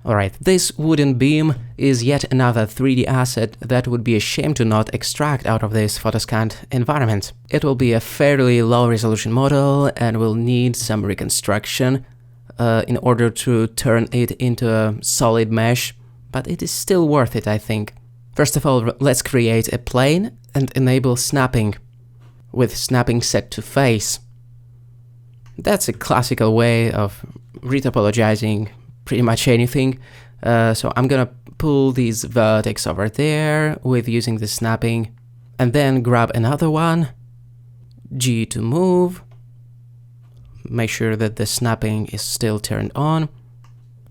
Alright, this wooden beam is yet another 3D asset that would be a shame to not extract out of this Photoscanned environment. It will be a fairly low resolution model and will need some reconstruction in order to turn it into a solid mesh, but it is still worth it, I think. First of all, let's create a plane and enable snapping, with snapping set to face. That's a classical way of retopologizing pretty much anything. So I'm gonna pull these vertex over there with using the snapping, and then grab another one, G to move, make sure that the snapping is still turned on.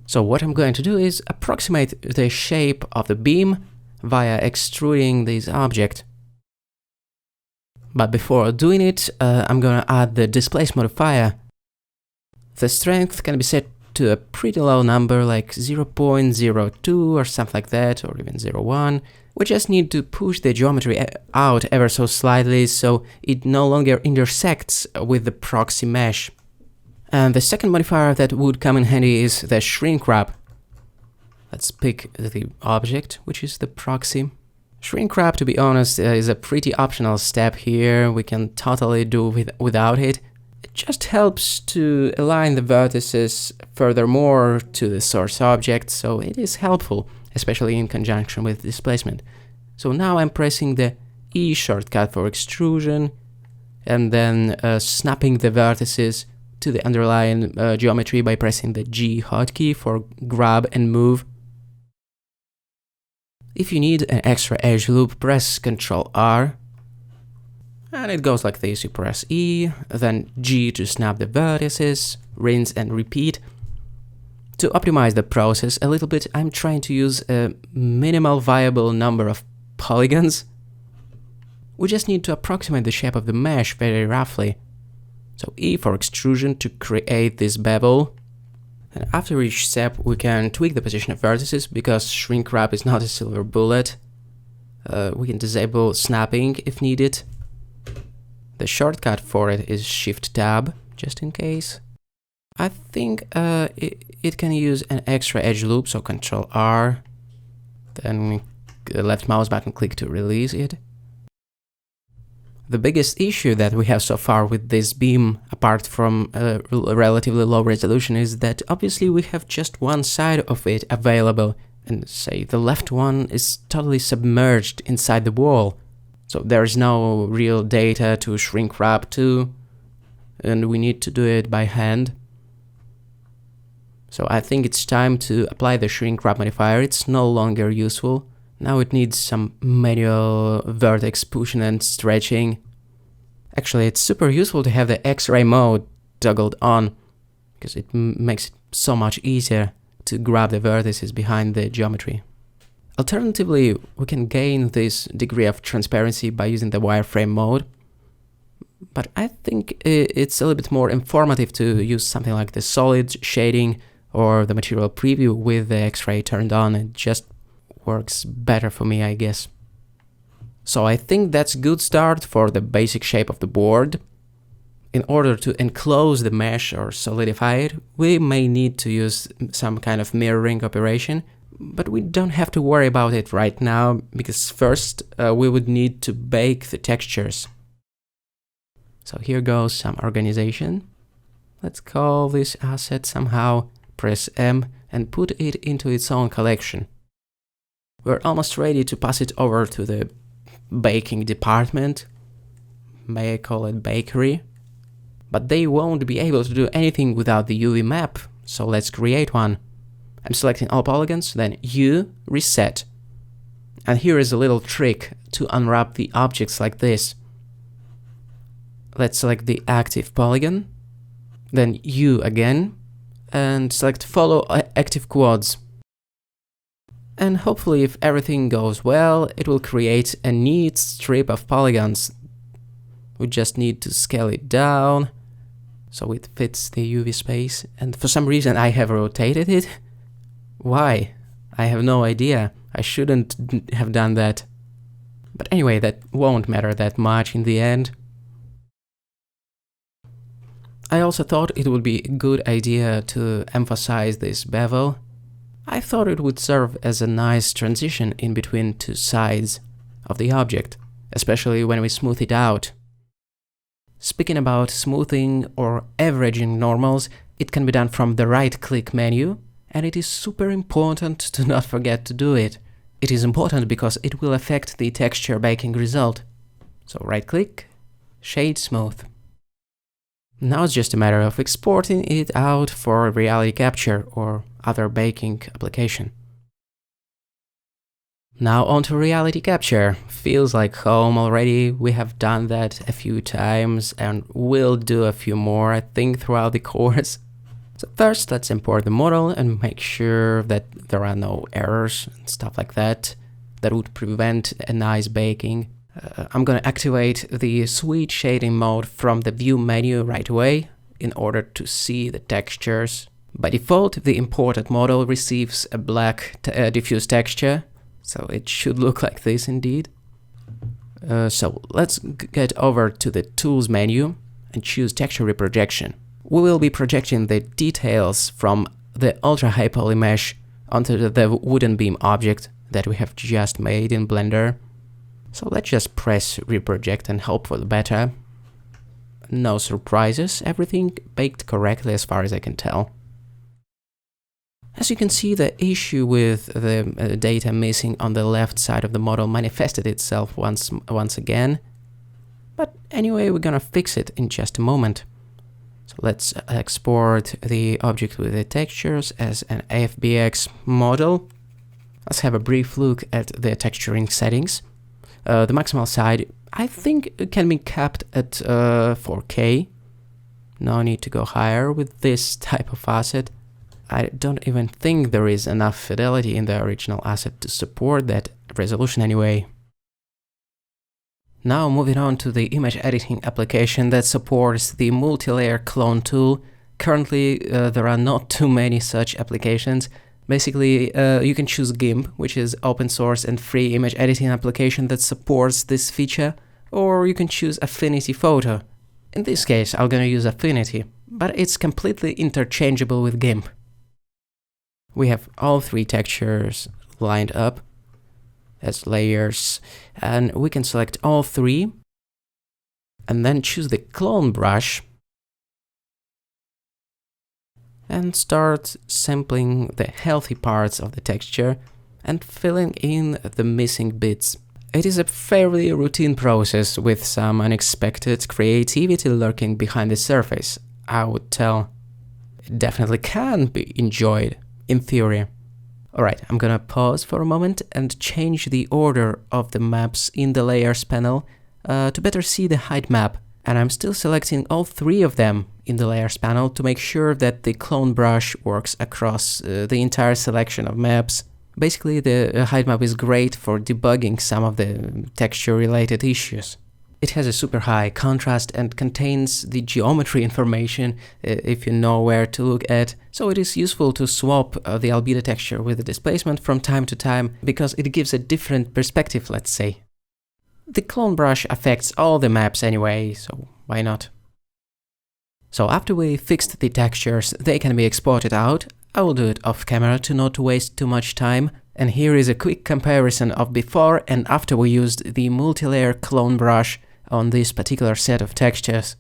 So what I'm going to do is approximate the shape of the beam via extruding this object. But before doing it, I'm gonna add the displace modifier. The strength can be set to a pretty low number, like 0.02 or something like that, or even 0.1. We just need to push the geometry out ever so slightly so it no longer intersects with the proxy mesh. And the second modifier that would come in handy is the shrink wrap. Let's pick the object, which is the proxy. Shrink wrap, to be honest, is a pretty optional step here. We can totally do without it. It just helps to align the vertices furthermore to the source object, so it is helpful, especially in conjunction with displacement. So now I'm pressing the E shortcut for extrusion, and then snapping the vertices to the underlying geometry by pressing the G hotkey for grab and move. If you need an extra edge loop, press Ctrl R. And it goes like this: you press E, then G to snap the vertices, rinse and repeat. To optimize the process a little bit, I'm trying to use a minimal viable number of polygons. We just need to approximate the shape of the mesh very roughly. So E for extrusion to create this bevel. And after each step, we can tweak the position of vertices, because shrink wrap is not a silver bullet. We can disable snapping if needed. The shortcut for it is Shift Tab, just in case. I think it can use an extra edge loop, so Ctrl R, then left mouse button click to release it. The biggest issue that we have so far with this beam, apart from a relatively low resolution, is that obviously we have just one side of it available, and say the left one is totally submerged inside the wall. So there's no real data to shrink wrap to, and we need to do it by hand. So I think it's time to apply the shrink wrap modifier. It's no longer useful. Now it needs some manual vertex pushing and stretching. Actually, it's super useful to have the X-ray mode toggled on, because it makes it so much easier to grab the vertices behind the geometry. Alternatively, we can gain this degree of transparency by using the wireframe mode, but I think it's a little bit more informative to use something like the solid shading or the material preview with the X-ray turned on. It just works better for me, I guess. So I think that's a good start for the basic shape of the board. In order to enclose the mesh or solidify it, we may need to use some kind of mirroring operation, but we don't have to worry about it right now, because first we would need to bake the textures. So here goes some organization. Let's call this asset somehow, press M and put it into its own collection. We're almost ready to pass it over to the baking department. May I call it bakery? But they won't be able to do anything without the UV map, so let's create one. I'm selecting all polygons, then U, reset. And here is a little trick to unwrap the objects like this. Let's select the active polygon, then U again, and select follow active quads. And hopefully, if everything goes well, it will create a neat strip of polygons. We just need to scale it down so it fits the UV space. And for some reason I have rotated it. Why? I have no idea. I shouldn't have done that. But anyway, that won't matter that much in the end. I also thought it would be a good idea to emphasize this bevel. I thought it would serve as a nice transition in between two sides of the object, especially when we smooth it out. Speaking about smoothing or averaging normals, it can be done from the right-click menu, and it is super important to not forget to do it. It is important because it will affect the texture baking result. So right-click, shade smooth. Now it's just a matter of exporting it out for reality capture or other baking application. Now onto reality capture. Feels like home already. We have done that a few times and we'll do a few more, I think, throughout the course. So first, let's import the model and make sure that there are no errors and stuff like that that would prevent a nice baking. I'm gonna activate the sweet shading mode from the view menu right away in order to see the textures. By default, the imported model receives a black diffuse texture, so it should look like this indeed. So let's get over to the Tools menu and choose Texture Reprojection. We will be projecting the details from the Ultra High Poly Mesh onto the wooden beam object that we have just made in Blender. So let's just press Reproject and hope for the better. No surprises, everything baked correctly as far as I can tell. As you can see, the issue with the data missing on the left side of the model manifested itself once again. But anyway, we're gonna fix it in just a moment. So let's export the object with the textures as an AFBX model. Let's have a brief look at the texturing settings. The maximal side, I think, can be capped at 4K. No need to go higher with this type of asset. I don't even think there is enough fidelity in the original asset to support that resolution anyway. Now moving on to the image editing application that supports the multi-layer clone tool. Currently there are not too many such applications. Basically, you can choose GIMP, which is open source and free image editing application that supports this feature, or you can choose Affinity Photo. In this case, I'm gonna use Affinity, but it's completely interchangeable with GIMP. We have all three textures lined up as layers, and we can select all three, and then choose the clone brush, and start sampling the healthy parts of the texture and filling in the missing bits. It is a fairly routine process with some unexpected creativity lurking behind the surface, I would tell. It definitely can be enjoyed, in theory. Alright, I'm gonna pause for a moment and change the order of the maps in the Layers panel to better see the height map. And I'm still selecting all three of them in the Layers panel to make sure that the clone brush works across the entire selection of maps. Basically, the height map is great for debugging some of the texture-related issues. It has a super high contrast and contains the geometry information if you know where to look at, so it is useful to swap the albedo texture with the displacement from time to time because it gives a different perspective, let's say. The clone brush affects all the maps anyway, so why not? So after we fixed the textures, they can be exported out. I will do it off camera to not waste too much time. And here is a quick comparison of before and after we used the multi-layer clone brush on this particular set of textures.